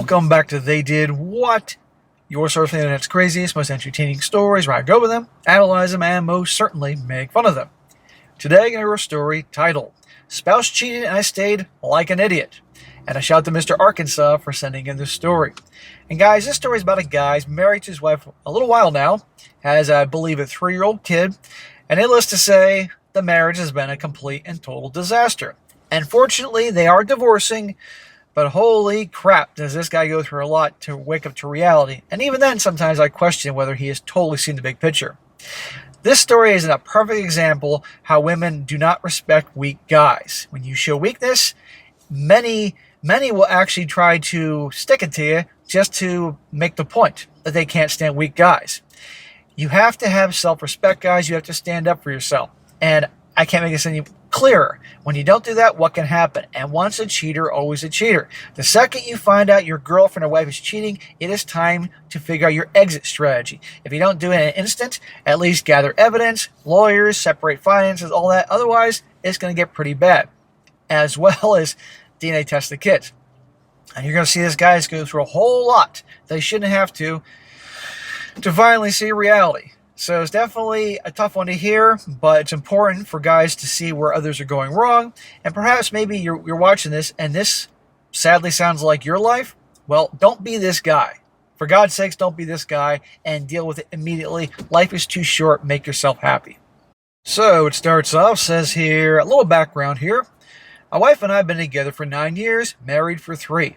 Welcome back to They Did What? Your source for the internet's craziest, most entertaining stories, where I go over them, analyze them, and most certainly make fun of them. Today I have a story titled, Spouse Cheated and I Stayed Like an Idiot. And a shout out to Mr. Arkansas for sending in this story. And guys, this story is about a guy who's married to his wife a little while now, has, I believe, a 3-year-old kid, and needless to say, the marriage has been a complete and total disaster. And fortunately, they are divorcing, but holy crap, does this guy go through a lot to wake up to reality. And even then, sometimes I question whether he has totally seen the big picture. This story is a perfect example how women do not respect weak guys. When you show weakness, many will actually try to stick it to you just to make the point that they can't stand weak guys. You have to have self-respect, guys. You have to stand up for yourself. And I can't make this any clearer. When you don't do that, what can happen? And once a cheater, always a cheater. The second you find out your girlfriend or wife is cheating, it is time to figure out your exit strategy. If you don't do it in an instant, at least gather evidence, lawyers, separate finances, all that. Otherwise, it's going to get pretty bad. As well as DNA test the kids. And you're going to see this guys go through a whole lot they shouldn't have to finally see reality. So it's definitely a tough one to hear, but it's important for guys to see where others are going wrong. And perhaps maybe you're watching this and this sadly sounds like your life. Well, don't be this guy. For God's sakes, don't be this guy and deal with it immediately. Life is too short. Make yourself happy. So it starts off, says here, a little background here. My wife and I have been together for 9 years, married for 3.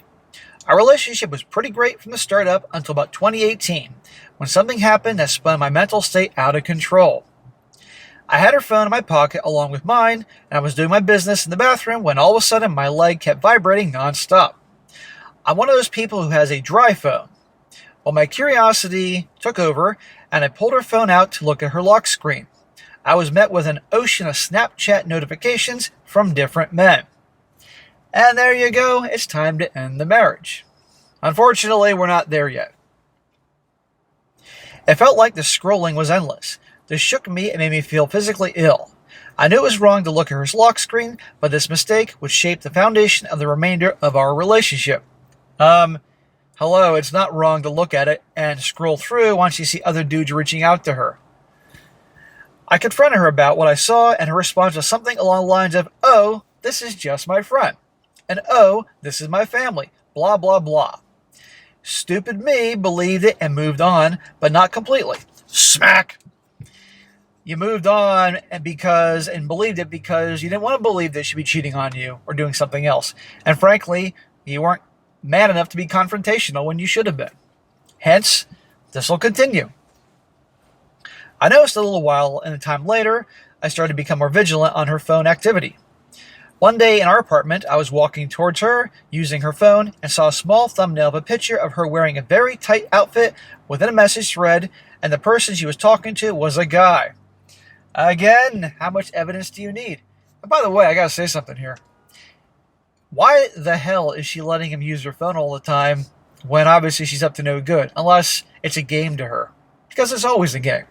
Our relationship was pretty great from the start up until about 2018, when something happened that spun my mental state out of control. I had her phone in my pocket along with mine, and I was doing my business in the bathroom when all of a sudden my leg kept vibrating nonstop. I'm one of those people who has a dry phone. Well, my curiosity took over, and I pulled her phone out to look at her lock screen. I was met with an ocean of Snapchat notifications from different men. And there you go, it's time to end the marriage. Unfortunately, we're not there yet. It felt like the scrolling was endless. This shook me and made me feel physically ill. I knew it was wrong to look at her lock screen, but this mistake would shape the foundation of the remainder of our relationship. Hello, it's not wrong to look at it and scroll through once you see other dudes reaching out to her. I confronted her about what I saw, and her response was something along the lines of, "Oh, this is just my friend." And "Oh, this is my family." Blah, blah, blah. Stupid me believed it and moved on, but not completely. Smack! You moved on and believed it because you didn't want to believe that she'd be cheating on you or doing something else. And frankly, you weren't man enough to be confrontational when you should have been. Hence, this will continue. I noticed a little while and a time later, I started to become more vigilant on her phone activity. One day in our apartment, I was walking towards her, using her phone, and saw a small thumbnail of a picture of her wearing a very tight outfit within a message thread, and the person she was talking to was a guy. Again, how much evidence do you need? And by the way, I gotta say something here. Why the hell is she letting him use her phone all the time when obviously she's up to no good, unless it's a game to her? Because it's always a game.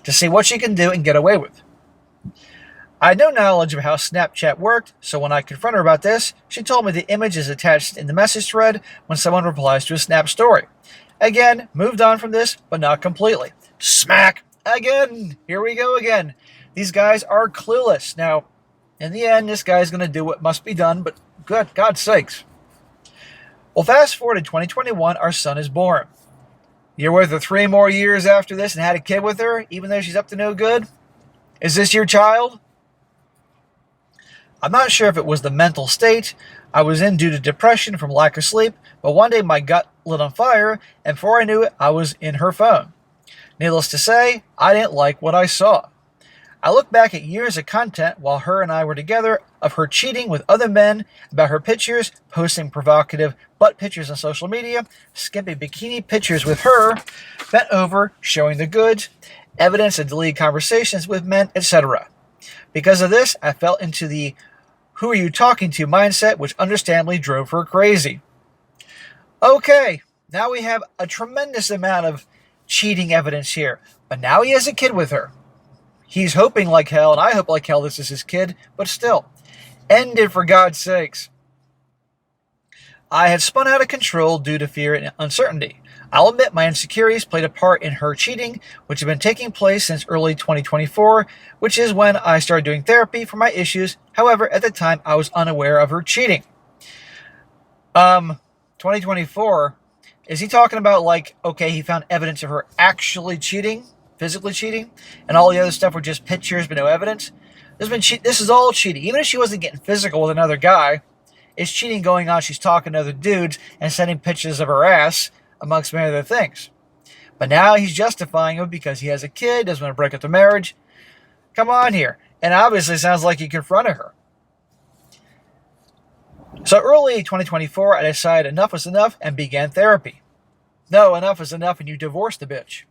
To see what she can do and get away with. I had no knowledge of how Snapchat worked, so when I confronted her about this, she told me the image is attached in the message thread when someone replies to a Snap story. Again, moved on from this, but not completely. Smack! Again! Here we go again. These guys are clueless. Now, in the end, this guy's going to do what must be done, but good God's sakes. Well, fast forward to 2021, our son is born. You're with her 3 more years after this and had a kid with her, even though she's up to no good? Is this your child? I'm not sure if it was the mental state I was in due to depression from lack of sleep, but one day my gut lit on fire, and before I knew it, I was in her phone. Needless to say, I didn't like what I saw. I look back at years of content while her and I were together of her cheating with other men, about her pictures, posting provocative butt pictures on social media, skimpy bikini pictures with her, bent over, showing the goods, evidence of deleted conversations with men, etc. Because of this, I fell into the "who are you talking to" mindset, which understandably drove her crazy. Okay, now we have a tremendous amount of cheating evidence here, but now he has a kid with her. He's hoping like hell, and I hope like hell this is his kid, but still, end it for God's sakes. I had spun out of control due to fear and uncertainty. I'll admit my insecurities played a part in her cheating, which had been taking place since early 2024, which is when I started doing therapy for my issues. However, at the time, I was unaware of her cheating. 2024, is he talking about like, okay, he found evidence of her actually cheating, physically cheating, and all the other stuff were just pictures but no evidence? This is all cheating. Even if she wasn't getting physical with another guy, it's cheating going on. She's talking to other dudes and sending pictures of her ass, amongst many other things. But now he's justifying it because he has a kid, doesn't want to break up the marriage. Come on here. And obviously it sounds like he confronted her. So early 2024, I decided enough was enough and began therapy. No, enough is enough and you divorced the bitch.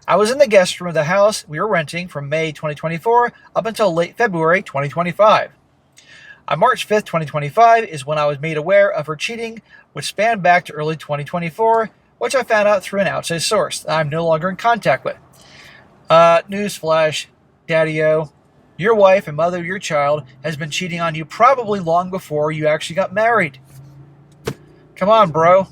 I was in the guest room of the house we were renting from May 2024 up until late February 2025. On March 5th, 2025 is when I was made aware of her cheating, which spanned back to early 2024, which I found out through an outside source that I'm no longer in contact with. Newsflash, Daddy-O, your wife and mother of your child has been cheating on you probably long before you actually got married. Come on, bro.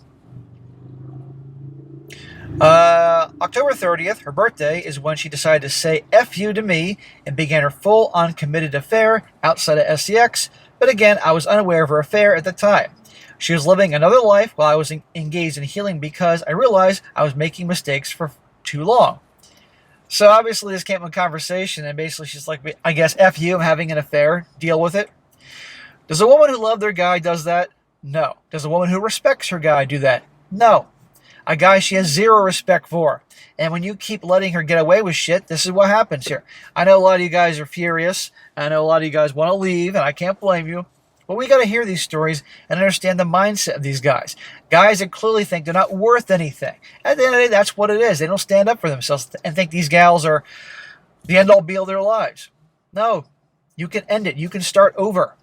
October 30th, her birthday, is when she decided to say F you to me and began her full-on committed affair outside of SCX, but again, I was unaware of her affair at the time. She was living another life while I was engaged in healing because I realized I was making mistakes for too long. So obviously this came from a conversation, and basically she's like, I guess F you, I'm having an affair, deal with it. Does a woman who loves their guy does that? No. Does a woman who respects her guy do that? No. A guy she has zero respect for. And when you keep letting her get away with shit, this is what happens here. I know a lot of you guys are furious. I know a lot of you guys want to leave, and I can't blame you. But we got to hear these stories and understand the mindset of these guys. Guys that clearly think they're not worth anything. At the end of the day, that's what it is. They don't stand up for themselves and think these gals are the end-all be-all of their lives. No. You can end it. You can start over.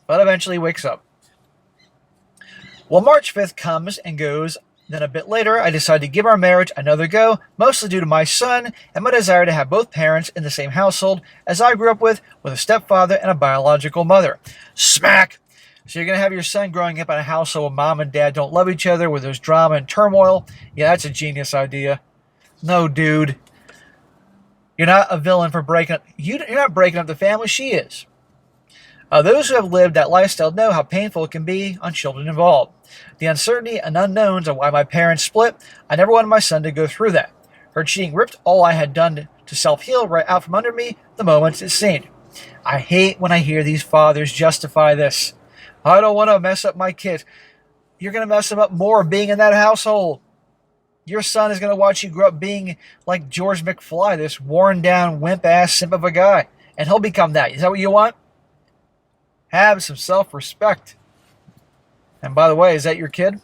But eventually wakes up. Well, March 5th comes and goes. Then a bit later, I decided to give our marriage another go, mostly due to my son and my desire to have both parents in the same household as I grew up with a stepfather and a biological mother. Smack! So you're going to have your son growing up in a household where mom and dad don't love each other, where there's drama and turmoil? Yeah, that's a genius idea. No, dude. You're not a villain for breaking up. You're not breaking up the family. She is. Those who have lived that lifestyle know how painful it can be on children involved. The uncertainty and unknowns of why my parents split, I never wanted my son to go through that. Her cheating ripped all I had done to self-heal right out from under me the moment it seemed. I hate when I hear these fathers justify this. I don't want to mess up my kid. You're going to mess him up more being in that household. Your son is going to watch you grow up being like George McFly, this worn-down, wimp-ass simp of a guy. And he'll become that. Is that what you want? Have some self-respect. And by the way, is that your kid?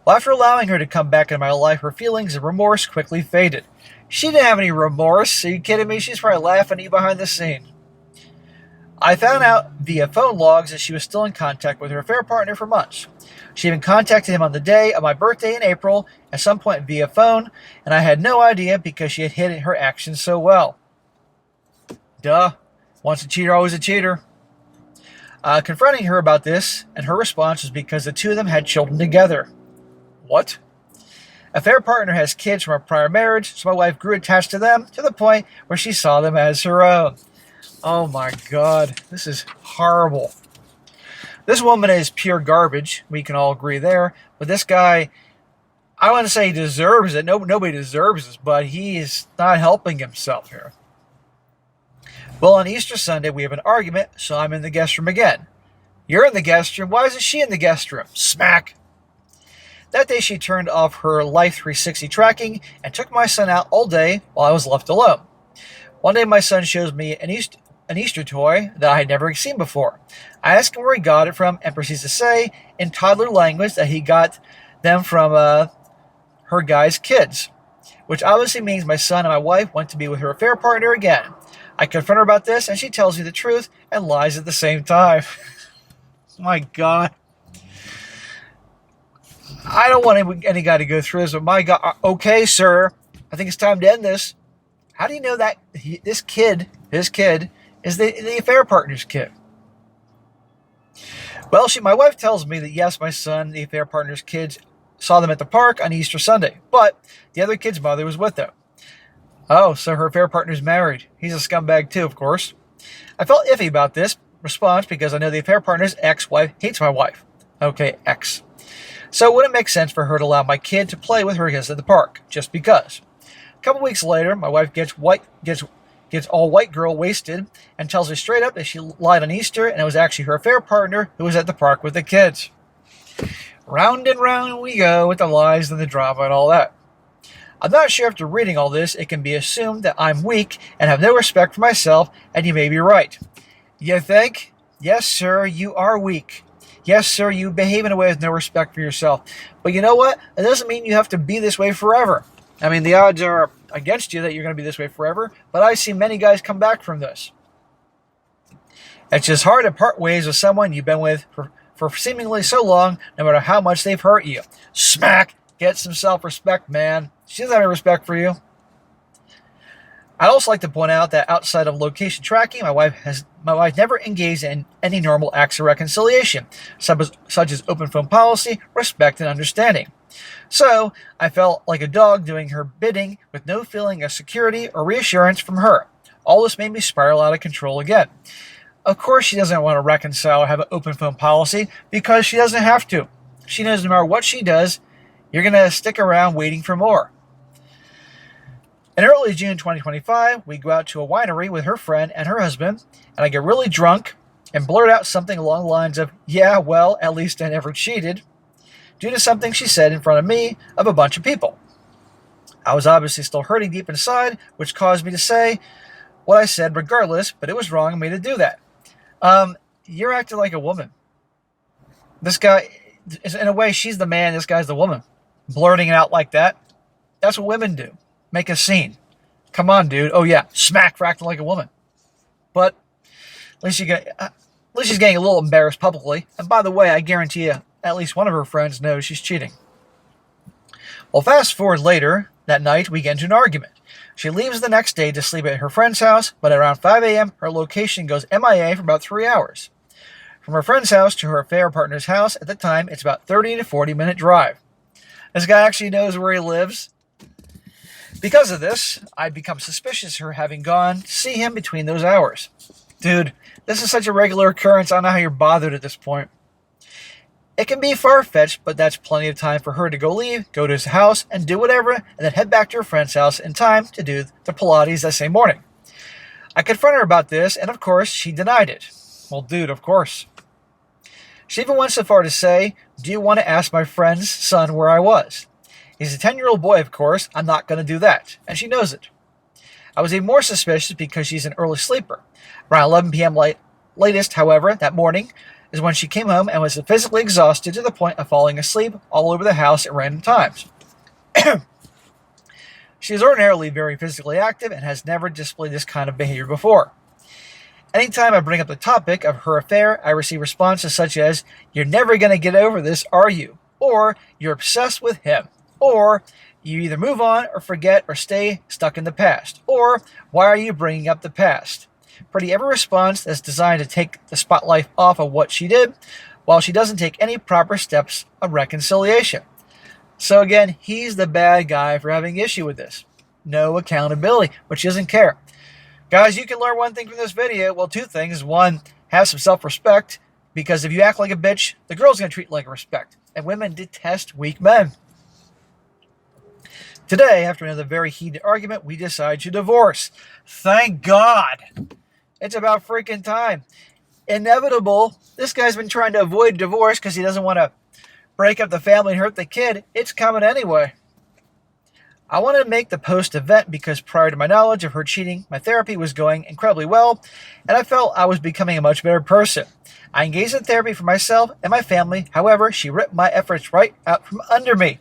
Well, after allowing her to come back into my life, her feelings of remorse quickly faded. She didn't have any remorse. Are you kidding me? She's probably laughing at you behind the scene. I found out via phone logs that she was still in contact with her affair partner for months. She even contacted him on the day of my birthday in April, at some point via phone, and I had no idea because she had hidden her actions so well. Duh. Once a cheater, always a cheater. Confronting her about this, and her response was because the two of them had children together. What? Affair partner has kids from a prior marriage, so my wife grew attached to them to the point where she saw them as her own. Oh my God, this is horrible. This woman is pure garbage. We can all agree there. But this guy, I want to say he deserves it. Nobody deserves this, but he is not helping himself here. Well, on Easter Sunday, we have an argument, so I'm in the guest room again. You're in the guest room. Why isn't she in the guest room? Smack. That day, she turned off her Life 360 tracking and took my son out all day while I was left alone. One day, my son shows me an Easter toy that I had never seen before. I asked him where he got it from and proceeds to say in toddler language that he got them from her guy's kids, which obviously means my son and my wife went to be with her affair partner again. I confront her about this, and she tells me the truth and lies at the same time. My God. I don't want any guy to go through this, but my God. Okay, sir. I think it's time to end this. How do you know that his kid is the affair partner's kid? Well, my wife tells me that yes, my son, the affair partner's kids, saw them at the park on Easter Sunday, but the other kid's mother was with them. Oh, so her affair partner's married. He's a scumbag too, of course. I felt iffy about this response because I know the affair partner's ex-wife hates my wife. Okay, ex. So it wouldn't make sense for her to allow my kid to play with her kids at the park, just because. A couple weeks later, my wife gets all white girl wasted and tells me straight up that she lied on Easter and it was actually her affair partner who was at the park with the kids. Round and round we go with the lies and the drama and all that. I'm not sure after reading all this it can be assumed that I'm weak and have no respect for myself, and you may be right. You think? Yes, sir, you are weak. Yes, sir, you behave in a way with no respect for yourself. But you know what? It doesn't mean you have to be this way forever. I mean, the odds are against you that you're going to be this way forever, but I've seen many guys come back from this. It's just hard to part ways with someone you've been with for seemingly so long, no matter how much they've hurt you. Smack! Get some self-respect, man. She doesn't have any respect for you. I'd also like to point out that outside of location tracking, my wife never engaged in any normal acts of reconciliation, such as open phone policy, respect, and understanding. So, I felt like a dog doing her bidding with no feeling of security or reassurance from her. All this made me spiral out of control again. Of course she doesn't want to reconcile or have an open phone policy because she doesn't have to. She knows no matter what she does, you're going to stick around waiting for more. In early June 2025, we go out to a winery with her friend and her husband, and I get really drunk and blurt out something along the lines of, yeah, well, at least I never cheated, due to something she said in front of me of a bunch of people. I was obviously still hurting deep inside, which caused me to say what I said regardless, but it was wrong of me to do that. You're acting like a woman. This guy, in a way, she's the man, this guy's the woman. Blurting it out like that, that's what women do. Make a scene. Come on, dude. Oh yeah, smack for acting like a woman. But at least she's getting a little embarrassed publicly. And by the way, I guarantee you, at least one of her friends knows she's cheating. Well, fast forward later, that night, we get into an argument. She leaves the next day to sleep at her friend's house, but at around 5 a.m., her location goes MIA for about 3 hours. From her friend's house to her affair partner's house, at the time, it's about 30 to 40-minute drive. This guy actually knows where he lives. Because of this, I become suspicious of her having gone to see him between those hours. Dude, this is such a regular occurrence, I don't know how you're bothered at this point. It can be far-fetched, but that's plenty of time for her to go to his house, and do whatever, and then head back to her friend's house in time to do the Pilates that same morning. I confronted her about this, and of course, she denied it. Well, dude, of course. She even went so far to say, do you want to ask my friend's son where I was? He's a 10-year-old boy, of course. I'm not going to do that. And she knows it. I was even more suspicious because she's an early sleeper. Around 11 p.m. latest, however, that morning is when she came home and was physically exhausted to the point of falling asleep all over the house at random times. She is ordinarily very physically active and has never displayed this kind of behavior before. Anytime I bring up the topic of her affair, I receive responses such as, you're never going to get over this, are you? Or, you're obsessed with him. Or, you either move on or forget or stay stuck in the past. Or, why are you bringing up the past? Pretty every response that's designed to take the spotlight off of what she did, while she doesn't take any proper steps of reconciliation. So again, he's the bad guy for having issue with this. No accountability, but she doesn't care. Guys, you can learn one thing from this video. Well, two things. One, have some self-respect, because if you act like a bitch, the girl's going to treat you like a respect. And women detest weak men. Today, after another very heated argument, we decide to divorce. Thank God. It's about freaking time. Inevitable. This guy's been trying to avoid divorce because he doesn't want to break up the family and hurt the kid. It's coming anyway. I wanted to make the post-event because prior to my knowledge of her cheating, my therapy was going incredibly well, and I felt I was becoming a much better person. I engaged in therapy for myself and my family. However, she ripped my efforts right out from under me.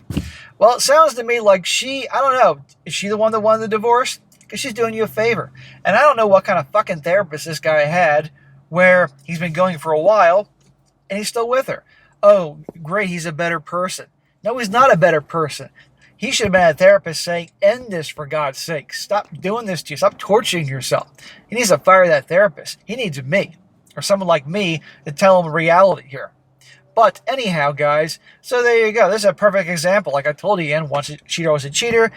Well, it sounds to me like I don't know, is she the one that wanted the divorce? Because she's doing you a favor. And I don't know what kind of fucking therapist this guy had, where he's been going for a while, and he's still with her. Oh, great, he's a better person. No, he's not a better person. He should have been a therapist saying, end this for God's sake. Stop doing this to you. Stop torturing yourself. He needs to fire that therapist. He needs me, or someone like me, to tell him reality here. But anyhow, guys, so there you go. This is a perfect example. Like I told you, Ian, once a cheater was a cheater.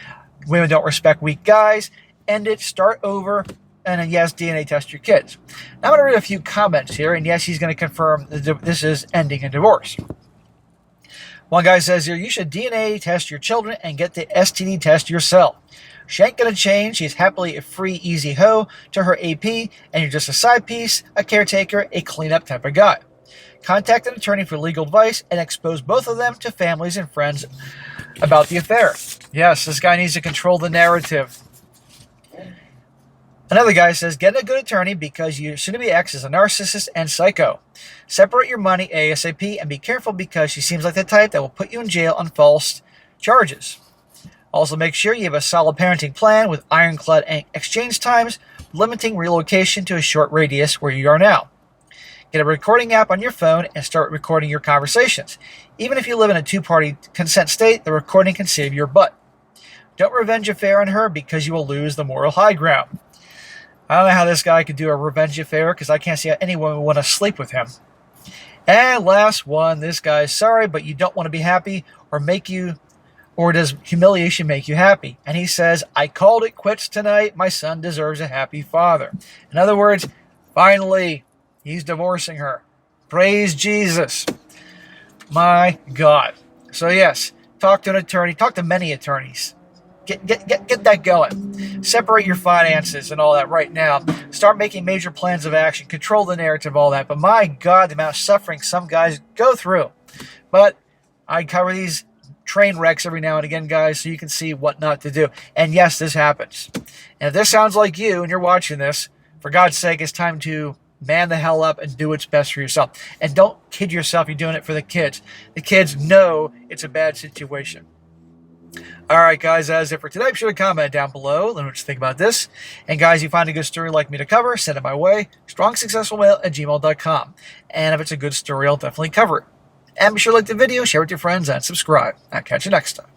Women don't respect weak guys. End it, start over, and then yes, DNA test your kids. Now I'm going to read a few comments here, and yes, he's going to confirm that this is ending a divorce. One guy says here, you should DNA test your children and get the STD test yourself. She ain't going to change. She's happily a free, easy hoe to her AP, and you're just a side piece, a caretaker, a cleanup type of guy. Contact an attorney for legal advice and expose both of them to families and friends about the affair. Yes, this guy needs to control the narrative. Another guy says, get a good attorney because your soon-to-be ex is a narcissist and psycho. Separate your money ASAP and be careful because she seems like the type that will put you in jail on false charges. Also, make sure you have a solid parenting plan with ironclad exchange times, limiting relocation to a short radius where you are now. Get a recording app on your phone and start recording your conversations. Even if you live in a two-party consent state, the recording can save your butt. Don't revenge affair on her because you will lose the moral high ground. I don't know how this guy could do a revenge affair because I can't see how anyone would want to sleep with him. And last one, this guy's sorry, but you don't want to be happy or does humiliation make you happy? And he says, I called it quits tonight. My son deserves a happy father. In other words, finally, he's divorcing her. Praise Jesus. My God. So yes, talk to an attorney. Talk to many attorneys. Get that going. Separate your finances and all that right now. Start making major plans of action. Control the narrative, all that. But my God, the amount of suffering some guys go through. But I cover these train wrecks every now and again, guys, so you can see what not to do. And yes, this happens. And if this sounds like you and you're watching this, for God's sake, it's time to man the hell up and do what's best for yourself. And don't kid yourself you're doing it for the kids. The kids know it's a bad situation. All right, guys, that's it for today. Be sure to comment down below. Let me know what you think about this. And, guys, you find a good story like me to cover, send it my way. strongsuccessfulmale@gmail.com. And if it's a good story, I'll definitely cover it. And be sure to like the video, share it with your friends, and subscribe. I'll catch you next time.